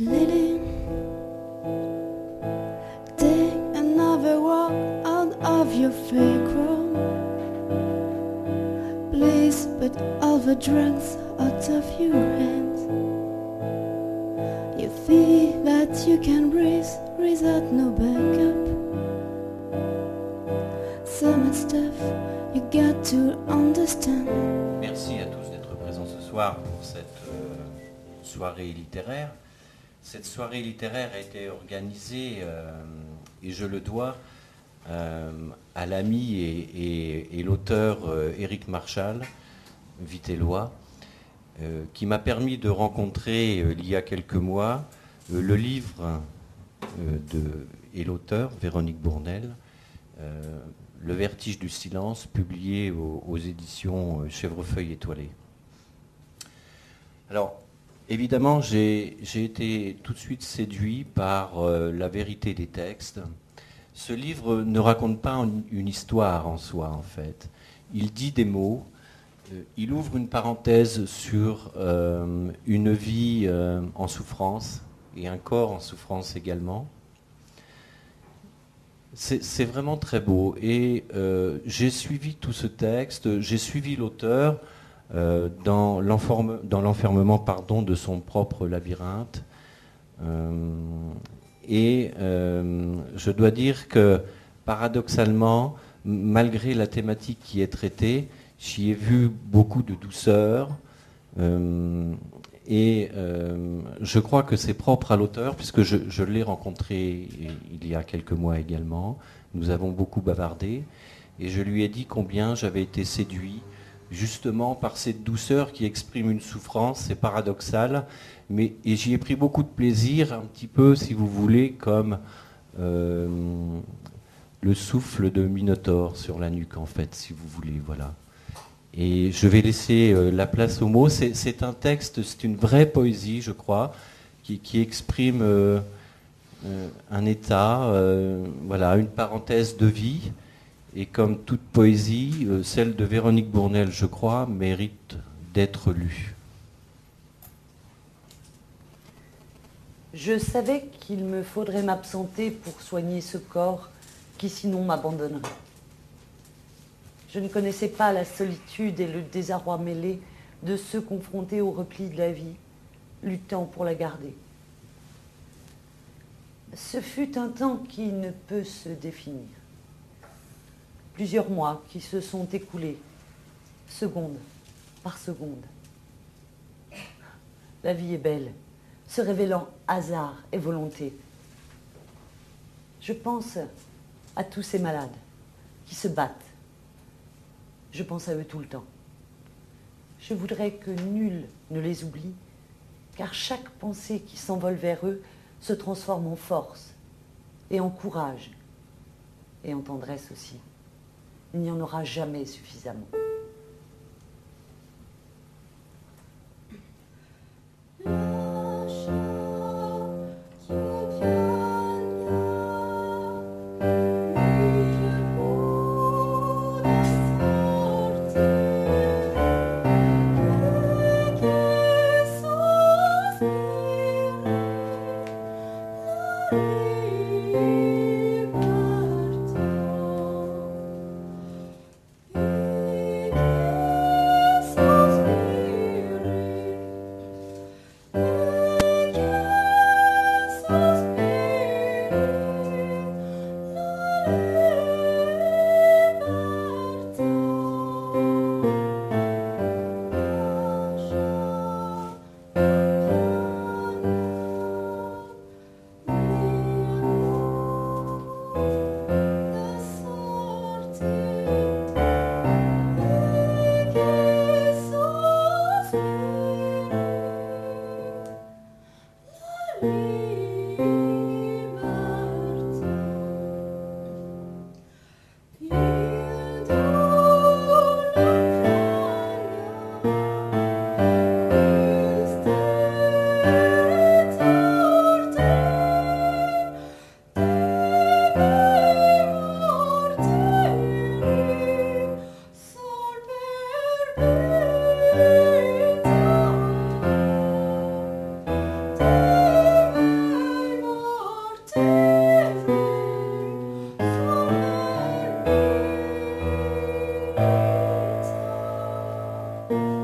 Lily, take another walk out of your fake room. Please put all the drugs out of your hands. You feel that you can breathe without no backup. So much stuff you got to understand. Merci à tous d'être présents ce soir pour cette soirée littéraire. Cette soirée littéraire a été organisée, et je le dois, à l'ami et l'auteur Éric Marchal, Vitellois, qui m'a permis de rencontrer il y a quelques mois le livre et l'auteur, Véronique Bournel, Le vertige du silence, publié aux éditions Chèvrefeuille étoilée. Alors, évidemment, j'ai été tout de suite séduit par la vérité des textes. Ce livre ne raconte pas une histoire en soi, en fait. Il dit des mots, il ouvre une parenthèse sur une vie en souffrance et un corps en souffrance également. C'est vraiment très beau. Et j'ai suivi tout ce texte, j'ai suivi l'auteur dans l'enfermement de son propre labyrinthe. Je dois dire que, paradoxalement, malgré la thématique qui est traitée, j'y ai vu beaucoup de douceur. Je crois que c'est propre à l'auteur, puisque je l'ai rencontré il y a quelques mois également. Nous avons beaucoup bavardé. Et je lui ai dit combien j'avais été séduit, justement par cette douceur qui exprime une souffrance, c'est paradoxal, et j'y ai pris beaucoup de plaisir, un petit peu, si vous voulez, comme le souffle de Minotaure sur la nuque, en fait, si vous voulez, voilà. Et je vais laisser la place aux mots. C'est un texte, c'est une vraie poésie, je crois, qui exprime un état, voilà, une parenthèse de vie. Et comme toute poésie, celle de Véronique Bournel, je crois, mérite d'être lue. Je savais qu'il me faudrait m'absenter pour soigner ce corps qui sinon m'abandonnerait. Je ne connaissais pas la solitude et le désarroi mêlé de ceux confrontés au repli de la vie, luttant pour la garder. Ce fut un temps qui ne peut se définir. Plusieurs mois qui se sont écoulés, seconde par seconde. La vie est belle, se révélant hasard et volonté. Je pense à tous ces malades qui se battent. Je pense à eux tout le temps. Je voudrais que nul ne les oublie, car chaque pensée qui s'envole vers eux se transforme en force et en courage et en tendresse aussi. Il n'y en aura jamais suffisamment. Thank